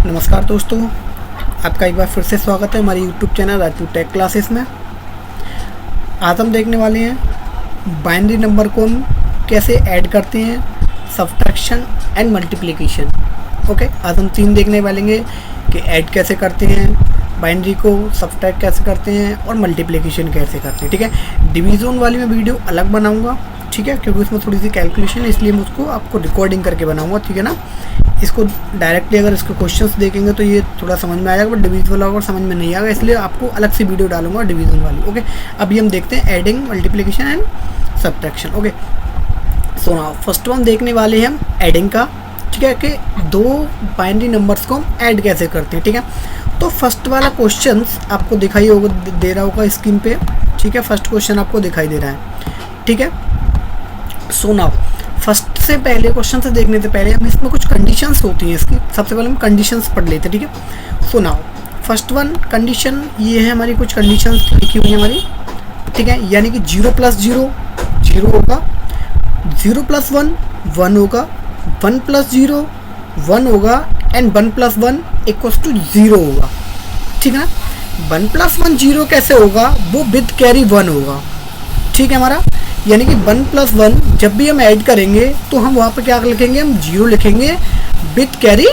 नमस्कार दोस्तों, आपका एक बार फिर से स्वागत है हमारे YouTube channel Raju tech classes में। आज हम देखने वाले हैं बाइनरी नंबर को हम कैसे ऐड करते हैं, सब्ट्रैक्शन एंड मल्टीप्लिकेशन। ओके, आज हम तीन देखने वाले हैं कि ऐड कैसे करते हैं, बाइनरी को सब्ट्रैक्ट कैसे करते हैं और मल्टीप्लिकेशन कैसे करते हैं। ठीक है, डिवीज़न वाली मैं वीडियो अलग बनाऊँगा, ठीक है, क्योंकि उसमें थोड़ी सी कैलकुलेशन है, इसलिए मैं उसको आपको रिकॉर्डिंग करके बनाऊँगा। ठीक है ना, इसको डायरेक्टली अगर इसके क्वेश्चंस देखेंगे तो ये थोड़ा समझ में आ जाएगा, बट डिवीजन वाला अगर समझ में नहीं आएगा, इसलिए आपको अलग से वीडियो डालूंगा डिवीजन वाली। ओके, अभी हम देखते हैं adding, multiplication and subtraction. Okay, so now first one देखने वाले हैं हम एडिंग का। ठीक है, कि दो बाइनरी नंबर्स को हम ऐड कैसे करते हैं। ठीक है, तो फर्स्ट वाला क्वेश्चन आपको दिखाई होगा, दे रहा होगा स्क्रीन पे। ठीक है, फर्स्ट क्वेश्चन आपको दिखाई दे रहा है। ठीक है, सो नाउ फर्स्ट से पहले क्वेश्चन से देखने से पहले हम इसमें कुछ कंडीशंस होती हैं इसकी, सबसे पहले हम कंडीशंस पढ़ लेते हैं। ठीक है, so now first one condition ये है, हमारी कुछ कंडीशंस लिखी हुई है हमारी। ठीक है, यानी कि 0 + 0 0 होगा, 0 + 1 1 होगा, 1 + 0 1 होगा एंड 1 + 1 = 0 होगा। ठीक है ना, 1 + 1 0 कैसे होगा, वो विद कैरी 1 होगा। ठीक है हमारा, यानी कि 1 + 1 जब भी हम ऐड करेंगे तो हम वहाँ पर क्या लिखेंगे, हम 0 लिखेंगे विथ कैरी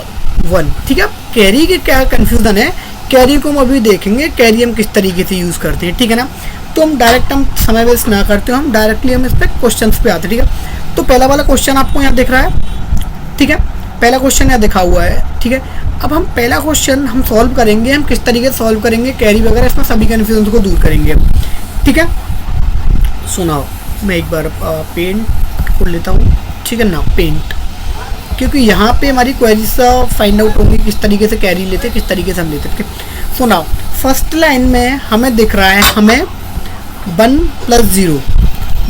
1। ठीक है, कैरी के क्या कन्फ्यूज़न है, कैरी को हम अभी देखेंगे, कैरी हम किस तरीके से यूज़ करते हैं। ठीक है ना, तो हम डायरेक्ट हम समय वेस्ट ना करते हो, हम डायरेक्टली हम इस पर क्वेश्चन पे आते हैं। ठीक है, तो पहला वाला क्वेश्चन आपको यहाँ दिख रहा है। ठीक है, पहला क्वेश्चन यहाँ दिखा हुआ है। ठीक है, अब हम पहला क्वेश्चन हम सॉल्व करेंगे, हम किस तरीके से सॉल्व करेंगे, कैरी वगैरह इसमें सभी कन्फ्यूजन को दूर करेंगे। ठीक है, सुनाओ, मैं एक बार पेंट खोल लेता हूँ। ठीक है ना, पेंट, क्योंकि यहाँ पे हमारी क्वेरीज फाइंड आउट होंगी किस तरीके से कैरी लेते हैं, किस तरीके से हम लेते हैं। ठीक है, सो नाउ फर्स्ट लाइन में हमें दिख रहा है हमें 1 + 0।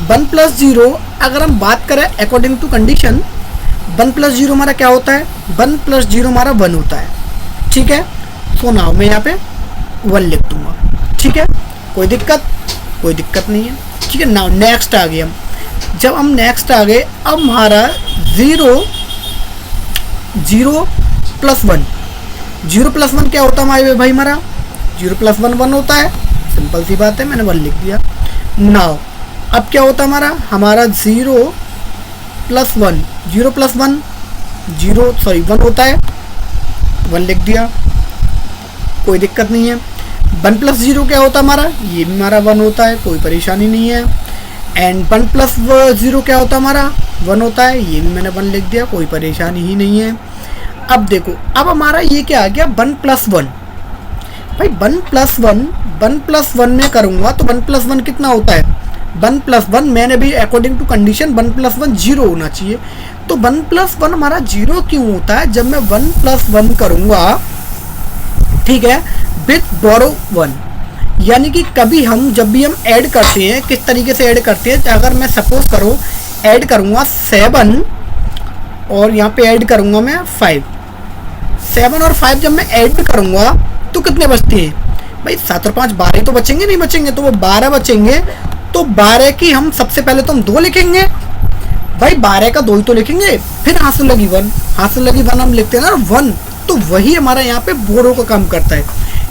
1 + 0 अगर हम बात करें अकॉर्डिंग टू कंडीशन, 1 + 0 हमारा क्या होता है, 1 + 0 हमारा 1 होता है। ठीक है, सो नाउ मैं यहाँ पे 1 लिख दूँगा। ठीक है, कोई दिक्कत नहीं है। ठीक है, नाउ नेक्स्ट आ गए हम, जब हम नेक्स्ट आ गए, अब हमारा 0 + 1 0 + 1 क्या होता है हमारे भाई, हमारा 0 + 1 1 होता है। सिंपल सी बात है, मैंने 1 लिख दिया। नाउ अब क्या होता है हमारा 0 + 1 0 + 1 1 होता है, 1 लिख दिया, कोई दिक्कत नहीं है। 1 + 0 क्या होता है हमारा, ये भी हमारा 1 होता है, कोई परेशानी नहीं है। एंड 1 + 0 क्या होता है हमारा, 1 होता है, ये भी मैंने 1 लिख दिया, कोई परेशानी ही नहीं है। अब देखो, अब हमारा ये क्या आ गया, 1 + 1। भाई 1 + 1 में करूँगा तो 1 + 1 कितना होता है, 1 + 1 मैंने भी अकॉर्डिंग टू कंडीशन 1 + 1 0 होना चाहिए। तो 1 + 1 हमारा 0 क्यों होता है, जब मैं 1 + 1 करूँगा, ठीक है, विथ बोरो 1, यानी कि कभी हम जब भी हम ऐड करते हैं, किस तरीके से ऐड करते हैं, अगर मैं सपोज करो ऐड करूँगा 7 और यहाँ पे ऐड करूँगा मैं 5, 7 और 5 जब मैं ऐड करूँगा तो कितने बचते हैं भाई, 7 और 5 12 तो बचेंगे, नहीं बचेंगे, तो वो 12 बचेंगे। तो 12 की हम सबसे पहले तो हम 2 लिखेंगे भाई, 12 का 2 ही तो लिखेंगे, फिर हाथ से लगी 1 हम लिखते हैं ना 1, तो वही हमारा यहाँ पे बोरो का काम करता है।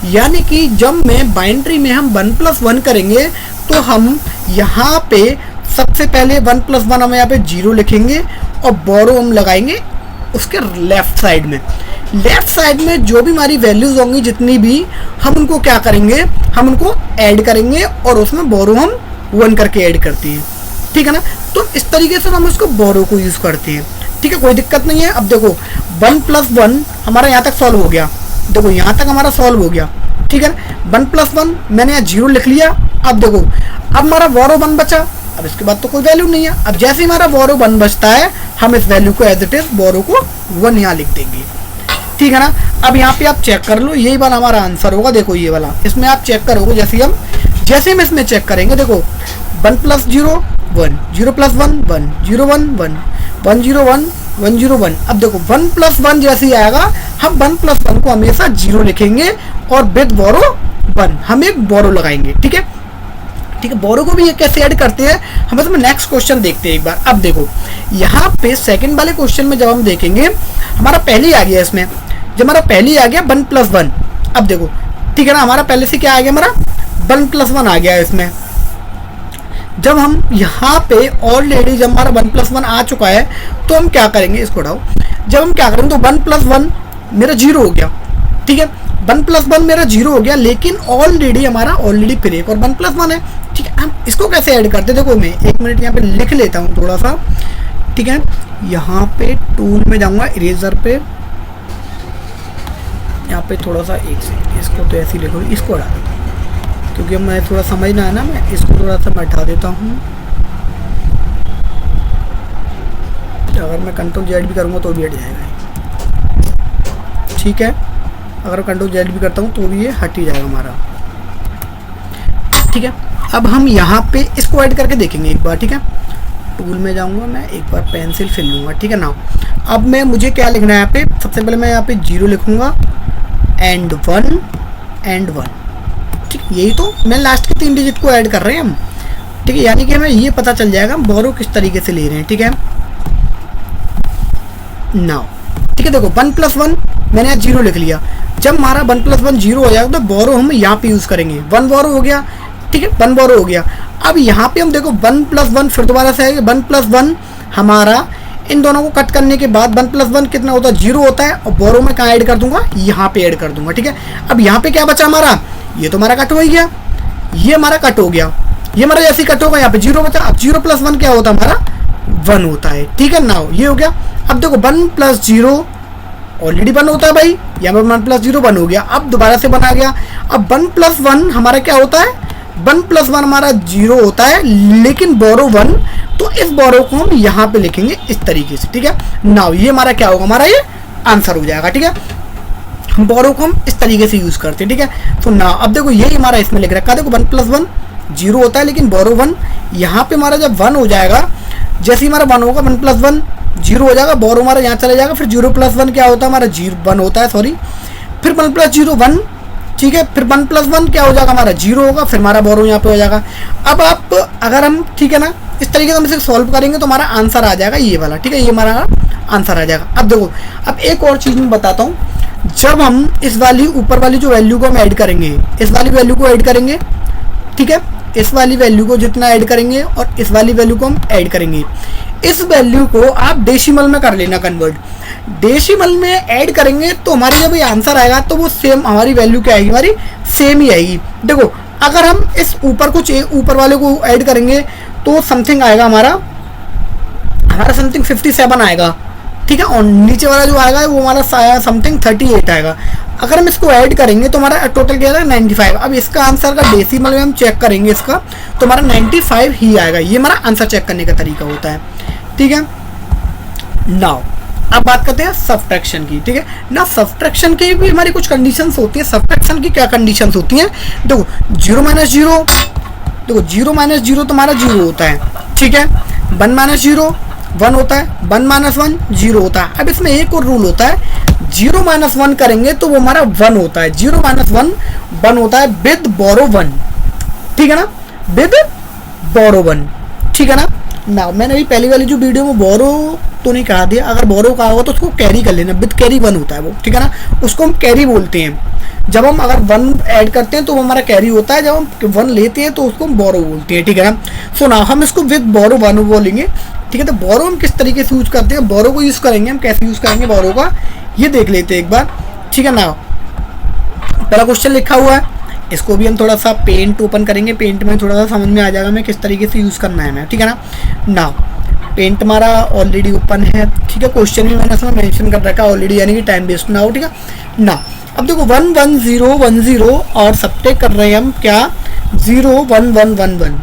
यानी कि जब मैं बाइनरी में हम 1 + 1 करेंगे तो हम यहाँ पे सबसे पहले 1 + 1 हम यहाँ पे 0 लिखेंगे और बोरो हम लगाएंगे उसके लेफ्ट साइड में। लेफ्ट साइड में जो भी हमारी वैल्यूज होंगी, जितनी भी, हम उनको क्या करेंगे, हम उनको ऐड करेंगे और उसमें बोरो हम 1 करके ऐड करते हैं। ठीक है ना, तो इस तरीके से हम उसको बोरो को यूज़ करते हैं। ठीक है, कोई दिक्कत नहीं है। अब देखो 1 + 1 हमारा यहाँ तक सॉल्व हो गया, देखो यहाँ तक हमारा सॉल्व हो गया। ठीक है, 1 + 1 मैंने यहाँ 0 लिख लिया। अब देखो, अब हमारा बोरो 1 बचा, अब इसके बाद तो कोई वैल्यू नहीं है। अब जैसे ही हमारा बोरो 1 बचता है, हम इस वैल्यू को एज इट इज बोरो को 1 यहाँ लिख देंगे। ठीक है ना, अब यहाँ पे आप चेक कर लो, यही वाला हमारा आंसर होगा। देखो ये वाला, इसमें आप चेक करोगे, जैसे हम इसमें चेक करेंगे, देखो 1 + 0 1 0 + 1 1 0 1 1 1 0 1 1 0 1। अब देखो 1 + 1 जैसे ही आएगा, हम 1 + 1 को हमेशा 0 लिखेंगे और विद बोरो 1 हम एक बोरो लगाएंगे। ठीक है, बोरो को भी ये कैसे ऐड करते हैं, हम इसमें नेक्स्ट क्वेश्चन देखते हैं एक बार। अब देखो यहाँ पे सेकंड वाले क्वेश्चन में जब हम देखेंगे, हमारा पहले ही आ गया इसमें जब हमारा पहले ही आ गया 1 + 1, अब देखो ठीक है ना, हमारा पहले से क्या आ गया, हमारा 1 + 1 आ गया है इसमें। जब हम यहाँ पे ऑलरेडी जब हमारा 1 + 1 आ चुका है तो हम क्या करेंगे, इसको उठाओ, जब हम क्या करेंगे तो 1 + 1 मेरा 0 हो गया, ठीक है, 1 + 1 मेरा 0 हो गया, लेकिन ऑलरेडी हमारा ऑलरेडी फिर एक और 1 + 1 है, ठीक है। हम इसको कैसे ऐड करते हैं, देखो मैं 1 मिनट यहाँ पे लिख लेता हूँ थोड़ा सा, ठीक है। यहाँ पे टूल में जाऊँगा, इरेजर पे, यहाँ पे थोड़ा सा एक सेकंड, इसको तो ऐसे ही लिखो, इसको हटा देता हूँ क्योंकि मैं थोड़ा समझना है ना, मैं इसको थोड़ा सा मैं हटा देता हूँ। अगर मैं Ctrl+Z भी करूँगा तो भी हट जाएगा, ठीक है। अगर Ctrl+Z भी करता हूँ तो भी ये हट ही जाएगा हमारा, ठीक है। अब हम यहाँ पे इसको ऐड करके देखेंगे एक बार, ठीक है। टूल में जाऊँगा, मैं एक बार पेंसिल फिल लूँगा, ठीक है ना। अब मैं मुझे क्या लिखना है यहाँ पे, सबसे पहले मैं यहाँ पे 0 लिखूँगा एंड 1, ठीक, यही तो मैं लास्ट के 3 डिजिट को ऐड कर रहे हैं हम, ठीक है। यानी कि हमें ये पता चल जाएगा हम बोरो किस तरीके से ले रहे हैं, ठीक है। नाउ ठीक है, देखो 1 + 1 मैंने यहाँ 0 लिख लिया, जब हमारा 1 + 1 0 हो जाएगा तो बोरो हम यहाँ पे यूज़ करेंगे, 1 बोरो हो गया, ठीक है, 1 बोरो हो गया। अब यहाँ पे हम देखो 1 + 1 फिर दोबारा से आएगा, 1 + 1 हमारा इन दोनों को कट करने के बाद 1 + 1 कितना होता है, 0 होता है, और बोरो में कहाँ ऐड कर दूंगा, यहाँ पे ऐड कर दूंगा, ठीक है। अब यहाँ पे क्या बचा हमारा, ये तो हमारा कट हो ही गया, ये हमारा कट हो गया, ये हमारा जैसे कट होगा, यहाँ पे 0 बचा। अब 0 + 1 क्या होता है, हमारा 1 होता है, ठीक है ना, ये हो गया। अब देखो 1 + 0 ऑलरेडी 1 होता है भाई, यहाँ पे 1 + 0 1 हो गया, अब दोबारा से 1 आ गया। अब 1 + 1 हमारा क्या होता है, 1 + 1 हमारा 0 होता है, लेकिन बोरो 1, तो इस बोरो को हम यहाँ पे लिखेंगे इस तरीके से, ठीक है। नाउ ये हमारा क्या होगा, हमारा ये आंसर हो जाएगा, ठीक है। हम बोरो को हम इस तरीके से यूज़ करते हैं, ठीक है। तो ना अब देखो यही हमारा इसमें लिख रखा है, देखो 1 + 1 0 होता है, लेकिन बोरो 1, यहाँ पे हमारा जब 1 हो जाएगा, जैसे ही हमारा 1 होगा 1 + 1 0 हो जाएगा, बोरो हमारा यहाँ चला जाएगा, फिर 0 + 1 क्या होता है, हमारा 1 होता है, सॉरी, फिर 1 + 0 1, ठीक है, फिर 1 + 1 क्या हो जाएगा, हमारा 0 होगा, फिर हमारा बोरो यहाँ पे हो जाएगा। अब आप अगर हम, ठीक है ना, इस तरीके से हम इसे सॉल्व करेंगे तो हमारा आंसर आ जाएगा ये वाला, ठीक है, ये हमारा आंसर आ जाएगा। अब देखो, अब एक और चीज़ मैं बताता हूँ, जब हम इस वाली ऊपर वाली जो वैल्यू को हम ऐड करेंगे, इस वाली वैल्यू को ऐड करेंगे, ठीक है, इस वाली वैल्यू को जितना ऐड करेंगे और इस वाली वैल्यू को हम ऐड करेंगे, इस वैल्यू को आप डेसिमल में कर लेना कन्वर्ट, डेसिमल में ऐड करेंगे तो हमारी जब ये आंसर आएगा तो वो सेम हमारी वैल्यू क्या आएगी, हमारी सेम ही आएगी। देखो अगर हम इस ऊपर कुछ ऊपर वाले को ऐड करेंगे तो समथिंग आएगा हमारा समथिंग 57 आएगा, ठीक है, और नीचे वाला जो आएगा वो हमारा समथिंग 38 आएगा। अगर हम इसको ऐड करेंगे तो हमारा टोटल क्या आएगा 95। अब इसका आंसर का डेसिमल में हम चेक करेंगे इसका, तो हमारा 95 ही आएगा। ये हमारा आंसर चेक करने का तरीका होता है, ठीक है। नाउ अब बात करते हैं सब्ट्रैक्शन की, ठीक है ना। सब्ट्रैक्शन की भी हमारी कुछ कंडीशंस होती हैं। सब्ट्रैक्शन की क्या कंडीशंस होती हैं, देखो 0 - 0, देखो 0 - 0 तो हमारा 0 होता है, ठीक है। 1 - 0 1 होता है, 1 - 1 0 होता है। अब इसमें एक और रूल होता है, 0 - 1 करेंगे तो वो हमारा 1 होता है। 0 - 1 1 होता है विद बोरो 1, ठीक है ना, विद बोरो 1, ठीक है ना। ना मैंने अभी पहली वाली जो वीडियो में बोरो तो नहीं कहा दिया, अगर बोरो कहा होगा तो उसको कैरी कर लेना, विद कैरी 1 होता है वो, ठीक है ना, उसको हम कैरी बोलते हैं। जब हम अगर 1 ऐड करते हैं तो वो हमारा कैरी होता है, जब हम 1 लेते हैं तो उसको हम बोरो बोलते हैं, ठीक है ना। सो ना हम इसको विद बोरो 1 बोलेंगे, ठीक है। तो बोरो हम किस तरीके से यूज़ करते हैं, बोरो को यूज़ करेंगे हम, कैसे यूज़ करेंगे बोरो का ये देख लेते हैं एक बार, ठीक है ना। पहला क्वेश्चन लिखा हुआ है, इसको भी हम थोड़ा सा पेंट ओपन करेंगे, पेंट में थोड़ा सा समझ में आ जाएगा हमें किस तरीके से यूज़ करना है हमें, ठीक है ना। ना पेंट हमारा ऑलरेडी ओपन है, ठीक है। क्वेश्चन भी मैंने इसमें मेंशन कर रखा है ऑलरेडी, यानी कि टाइम वेस्ट ना हो, ठीक है ना। अब देखो 1 1 0 1 0 और सब्ट्रैक्ट कर रहे हैं हम क्या, 0 1 1 1 1,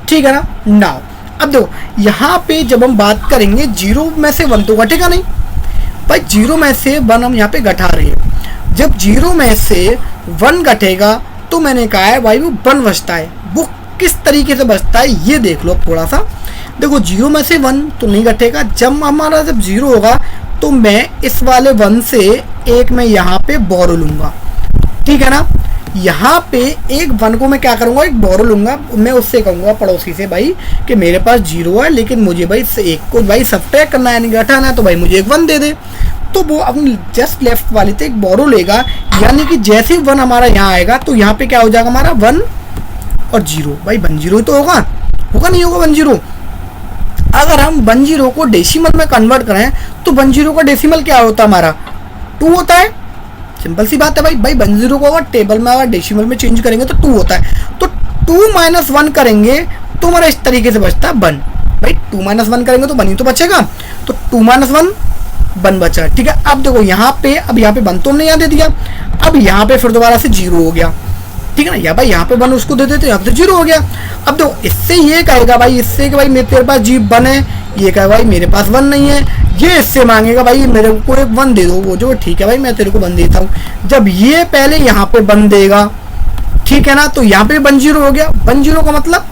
ठीक है ना। ना अब देखो यहाँ पे जब हम बात करेंगे 0 में से 1 तो घटेगा नहीं भाई, 0 में से 1 हम यहाँ पे घटा रहे हैं। जब 0 में से 1 घटेगा तो मैंने कहा है भाई वो 1 बचता है। वो किस तरीके से बचता है ये देख लो थोड़ा सा। देखो 0 में से 1 तो नहीं घटेगा, जब हमारा जब 0 होगा तो मैं इस वाले 1 से एक मैं यहाँ पे बोरो लूँगा, ठीक है ना। यहाँ पे एक 1 को मैं क्या करूँगा, एक बोरो लूँगा, मैं उससे कहूँगा पड़ोसी से भाई कि मेरे पास 0 है लेकिन मुझे भाई 1 को भाई सब्ट्रैक्ट करना है, घटाना है, तो भाई मुझे एक 1 दे दे। तो वो अपनी जस्ट लेफ्ट वाले से एक बोरो लेगा, यानी कि जैसे 1 हमारा यहाँ आएगा तो यहाँ पे क्या हो जाएगा हमारा 1 और 0। भाई 1 0 तो होगा नहीं होगा 1 0। अगर हम 1 0 को डेसिमल में कन्वर्ट करें तो 1 0 का डेसिमल क्या होता है हमारा 2 होता है। सिंपल सी बात है भाई 1 0 को अगर टेबल में अगर डेसिमल में चेंज करेंगे तो 2 होता है। तो 2 - 1 करेंगे तो हमारा इस तरीके से बचता है 1। भाई 2 - 1 करेंगे तो 1 ही तो बचेगा, तो 2 - 1 1 बचा। ठीक है, अब देखो यहाँ पे 1 तो हमने यहाँ दे दिया, अब यहाँ पे फिर दोबारा से 0 हो गया। ठीक है ना, या भाई यहाँ पे 1 उसको दे देते, यहाँ पे 0 हो गया। अब देखो इससे ये कहेगा भाई, इससे कि भाई तेरे पास जी 1 है, ये कहेगा भाई मेरे पास 1 नहीं है। ये इससे मांगेगा भाई मेरे को एक 1 दे दो, वो जो ठीक है भाई मैं तेरे को 1 देता हूँ। जब ये पहले यहाँ पे 1 देगा, ठीक है ना, तो यहाँ पे 1 0 हो गया। 1 0 का मतलब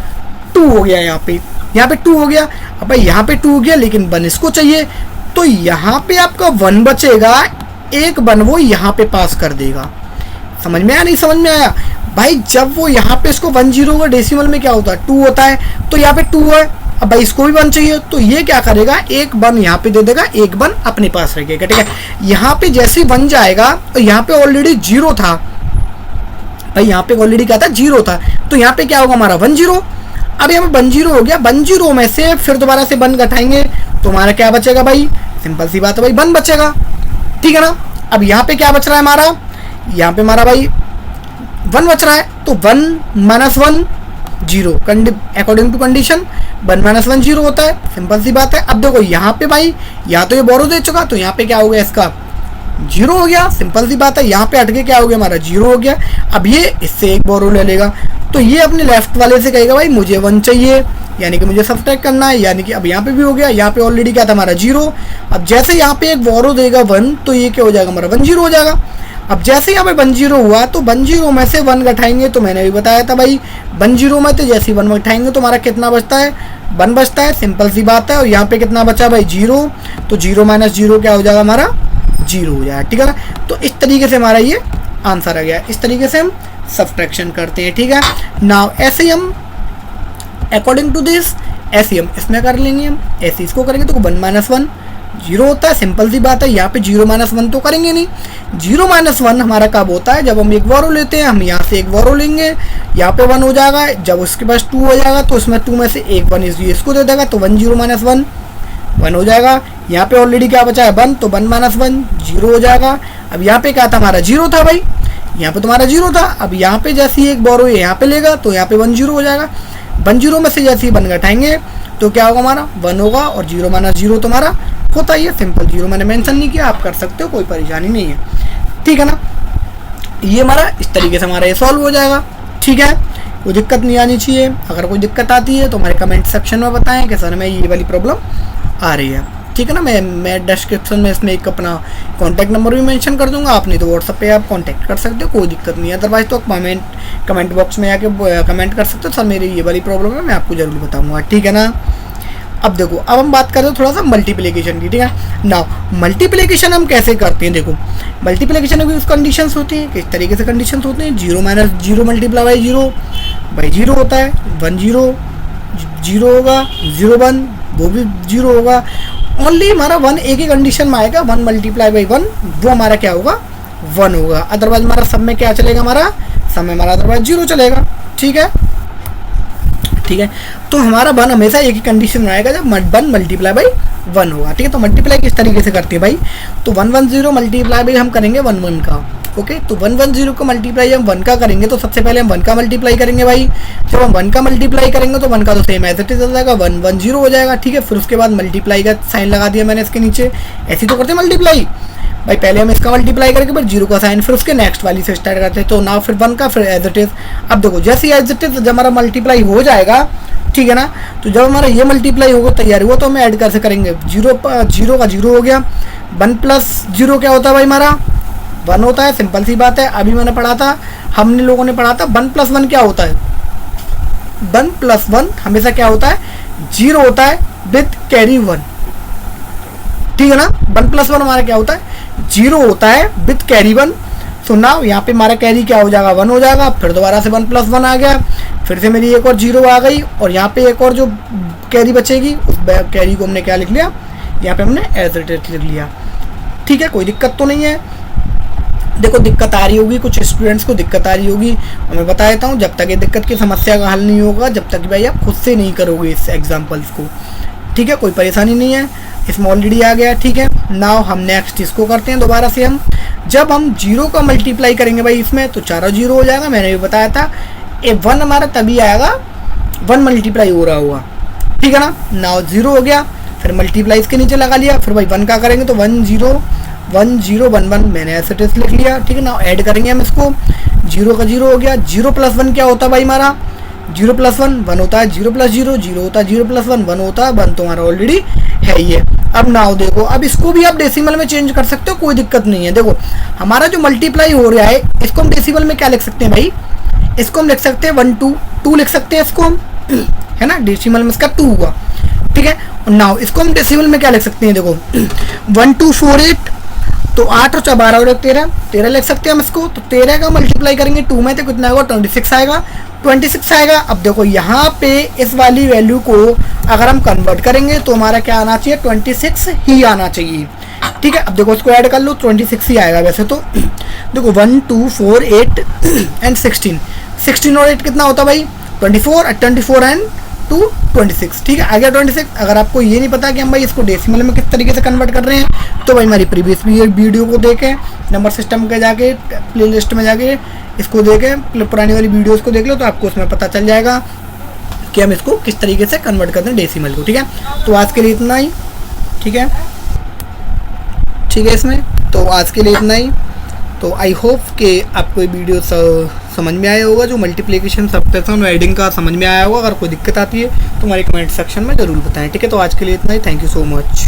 2 हो गया, यहाँ पे 2 हो गया। अब भाई यहाँ पे 2 हो गया लेकिन 1 इसको चाहिए, तो यहाँ पे आपका 1 बचेगा, एक 1 वो यहाँ पे पास कर देगा। समझ में आया नहीं समझ में आया भाई? जब वो यहाँ पे इसको 1 0 का डेसिमल में क्या होता है 2 होता है, तो यहाँ पे 2 है। अब भाई इसको भी 1 चाहिए, तो ये क्या करेगा एक 1 यहाँ पे दे देगा, एक 1 अपने पास रखेगा। ठीक है, यहाँ पे जैसे 1 जाएगा तो यहाँ पे ऑलरेडी 0 था भाई, यहाँ पे ऑलरेडी क्या था 0 था, तो यहाँ पे क्या होगा हमारा 1 0। अब यहाँ पे 1 0 हो गया, 1 0 में से फिर दोबारा से 1 घटाएंगे तो हमारा क्या बचेगा भाई? सिंपल सी बात है भाई 1 बचेगा। ठीक है ना, अब यहाँ पे क्या बच रहा है हमारा? यहाँ पे हमारा भाई 1 बच रहा है, तो 1 - 1 0 अकॉर्डिंग टू कंडीशन 1 - 1 0 होता है। सिंपल सी बात है। अब देखो यहाँ पे भाई या तो ये बोरो दे चुका, तो यहाँ पे क्या हो गया इसका 0 हो गया। सिंपल सी बात है, यहाँ पे हट के क्या हो गया हमारा 0 हो गया। अब ये इससे एक बोरो ले लेगा, तो ये अपने लेफ्ट वाले से कहेगा भाई मुझे 1 चाहिए, यानी कि मुझे सब्ट्रैक्ट करना है, यानी कि अब यहाँ पे भी हो गया, यहाँ पे ऑलरेडी क्या था हमारा 0। अब जैसे यहाँ पे एक बोरो देगा 1, तो ये क्या हो जाएगा हमारा 1 0 हो जाएगा। अब जैसे यहाँ पे 1 0 हुआ, तो 1 0 में से 1 घटाएंगे, तो मैंने भी बताया था भाई 1 0 में तो जैसे 1 घटाएंगे तो हमारा कितना बचता है 1 बचता है। सिंपल सी बात है। और यहाँ पे कितना बचा भाई 0, तो 0 - 0 क्या हो जाएगा हमारा 0 हो जाएगा। ठीक है ना, तो इस तरीके से हमारा ये आंसर आ गया। इस तरीके से हम सब्ट्रैक्शन करते हैं। ठीक है, नाउ ऐसे ही हम अकॉर्डिंग टू दिस ऐसे हम इसमें कर लेंगे, हम ऐसे इसको करेंगे तो 1 - 1 0 होता है। सिंपल सी बात है, यहाँ पे 0 - 1 तो करेंगे नहीं। 0 - 1 हमारा कब होता है? जब हम एक बोरो लेते हैं, हम यहाँ से एक बोरो लेंगे, यहाँ पे 1 हो जाएगा, जब उसके पास 2 हो जाएगा तो उसमें 2 में से एक 1 इसको दे देगा, तो 1 0 - 1 1 हो जाएगा। यहाँ पे ऑलरेडी क्या बचा है 1, तो 1 - 1 0 हो जाएगा। अब यहाँ पे क्या था हमारा 0 था भाई, यहाँ पे तुम्हारा 0 था। अब यहाँ पे जैसे ही एक बोरो यहाँ पे लेगा तो यहाँ पे 1 0 हो जाएगा। 1 0 में से जैसे ही 1 घटाएंगे तो क्या होगा हमारा 1 होगा, और 0 - 0 तुम्हारा होता ही है। सिंपल 0 मैंने मेंशन नहीं किया, आप कर सकते हो, कोई परेशानी नहीं है। ठीक है ना, ये हमारा इस तरीके से हमारा ये सॉल्व हो जाएगा। ठीक है, कोई दिक्कत नहीं आनी चाहिए। अगर कोई दिक्कत आती है तो हमारे कमेंट सेक्शन में बताएं कि सर हमें ये वाली प्रॉब्लम आ रही है। ठीक है ना, मैं डिस्क्रिप्शन में इसमें एक अपना कॉन्टैक्ट नंबर भी मेंशन कर दूंगा, आप नहीं तो व्हाट्सएप पे आप कांटेक्ट कर सकते हो, कोई दिक्कत नहीं है। अदरवाइज तो कमेंट बॉक्स में आके कमेंट कर सकते हो, सर मेरी ये वाली प्रॉब्लम है, मैं आपको जरूर बताऊंगा। ठीक है ना, अब देखो अब हम बात करें थोड़ा सा मल्टीप्लिकेशन की। ठीक है ना, मल्टीप्लिकेशन हम कैसे करते हैं? देखो मल्टीप्लिकेशन में भी कंडीशंस होती हैं, किस तरीके से कंडीशंस होते हैं। 0 - 0 मल्टीप्लाई बाई 0 भाई 0 होता है। 1 0 0 होगा, 0 1 वो भी 0 होगा। ओनली हमारा 1 एक ही कंडीशन में आएगा, 1 मल्टीप्लाई बाई 1 वो हमारा क्या होगा 1 होगा। अदरवाइज हमारा सब में क्या चलेगा, हमारा सब में हमारा अदरवाइज 0 चलेगा। ठीक है, ठीक है, तो हमारा 1 हमेशा एक ही कंडीशन में आएगा जब 1 मल्टीप्लाई बाई 1 होगा। ठीक है, तो मल्टीप्लाई किस तरीके से करते हैं भाई, तो 1 1 0 मल्टीप्लाई बाई हम करेंगे 1 1 का। ओके, तो 1 1 0 का मल्टीप्लाई हम 1 का करेंगे, तो सबसे पहले हम 1 का मल्टीप्लाई करेंगे भाई। जब हम 1 का मल्टीप्लाई करेंगे तो 1 का तो सेम एज इट इज हो जाएगा, 1 1 0 हो जाएगा। ठीक है, फिर उसके बाद मल्टीप्लाई का साइन लगा दिया मैंने इसके नीचे, ऐसे तो करते हैं मल्टीप्लाई भाई। पहले हम इसका मल्टीप्लाई करेंगे फिर 0 का साइन, फिर उसके नेक्स्ट वाली से स्टार्ट करते हैं। तो ना फिर 1 का, फिर एज इट इज। अब देखो जैसे एज इट इज जब हमारा मल्टीप्लाई हो जाएगा, ठीक है ना, तो जब हमारा ये मल्टीप्लाई होगा तैयार हुआ तो हम ऐड कर से करेंगे। 0 का 0 हो गया, 1 + 0 क्या होता है भाई हमारा 1 होता है। सिंपल सी बात है, अभी मैंने पढ़ा था, हमने लोगों ने पढ़ा था 1 + 1 क्या होता है। 1 + 1 हमेशा क्या होता है 0 होता है विद कैरी 1। ठीक है ना, 1 + 1 हमारा क्या होता है 0 होता है विद कैरी 1। तो ना यहाँ पे हमारा कैरी क्या हो जाएगा 1 हो जाएगा। फिर दोबारा से 1 + 1 आ गया, फिर से मेरी एक और 0 आ गई, और यहाँ पे एक और जो कैरी बचेगी उस कैरी को हमने क्या लिख लिया, यहाँ पे हमने एज इट इज लिख लिया। ठीक है, कोई दिक्कत तो नहीं है। देखो दिक्कत आ रही होगी, कुछ स्टूडेंट्स को दिक्कत आ रही होगी, और मैं बता देता हूँ, जब तक ये दिक्कत की समस्या का हल नहीं होगा, जब तक भाई आप खुद से नहीं करोगे इस एग्जाम्पल्स को, ठीक है, कोई परेशानी नहीं है। इसमें ऑलरेडी आ गया, ठीक है। नाउ हम नेक्स्ट इसको करते हैं दोबारा से। हम जब हम 0 का मल्टीप्लाई करेंगे भाई इसमें, तो चारों 0 हो जाएगा, मैंने भी बताया था। ये 1 हमारा तभी आएगा 1 मल्टीप्लाई हो रहा होगा, ठीक है ना। नाउ 0 हो गया, फिर मल्टीप्लाई इसके नीचे लगा लिया, फिर भाई 1 का करेंगे तो 1 0 1 0 1 1 मैंने ऐसे टेस्ट लिख लिया, ठीक है ना। ऐड करेंगे हम इसको, 0 का 0 हो गया, 0 + 1 क्या होता है भाई हमारा, 0 + 1 1 होता है, 0 + 0 0 होता है, 0 + 1 1 होता है, 1 तो हमारा ऑलरेडी है ही है। अब नाउ देखो, अब इसको भी आप डेसिमल में चेंज कर सकते हो, कोई दिक्कत नहीं है। देखो हमारा जो मल्टीप्लाई हो रहा है, इसको हम डेसिमल में क्या लिख सकते हैं भाई, इसको हम लिख सकते हैं 1 2 2 लिख सकते हैं इसको हम, है ना, डेसिमल में इसका 2 हुआ, ठीक है। नाउ इसको हम डेसिमल में क्या लिख सकते हैं, देखो 1 2 4 8, तो 8 और 4 12 और 13 लिख सकते हैं हम इसको। तो 13 का मल्टीप्लाई करेंगे 2 में तो कितना होगा, 26 आएगा, 26 आएगा। अब देखो यहाँ पे इस वाली वैल्यू को अगर हम कन्वर्ट करेंगे तो हमारा क्या आना चाहिए, 26 ही आना चाहिए, ठीक है। अब देखो इसको ऐड कर लो, 26 ही आएगा वैसे तो। देखो 1 2 4 8 एंड 16 और 8 कितना होता भाई, 24 एंड 2 26, ठीक है, आ गया 26। अगर आपको ये नहीं पता कि हम भाई इसको डेसिमल में किस तरीके से कन्वर्ट कर रहे हैं, तो भाई हमारी प्रीवियस वीडियो को देखें, नंबर सिस्टम के जाके प्लेलिस्ट में जाके इसको देखें, पुरानी वाली वीडियोस को देख लो, तो आपको उसमें पता चल जाएगा कि हम इसको किस तरीके से कन्वर्ट करते हैं डेसिमल को, ठीक है। तो आज के लिए इतना ही, ठीक है, इसमें तो आज के लिए इतना ही। तो आई होप कि आपको ये वीडियो समझ में आया होगा, जो मल्टीप्लिकेशन, सब्ट्रैक्शन और एडिंग का समझ में आया होगा। अगर कोई दिक्कत आती है तो हमारे कमेंट सेक्शन में ज़रूर बताएं, ठीक है। तो आज के लिए इतना ही, थैंक यू सो मच।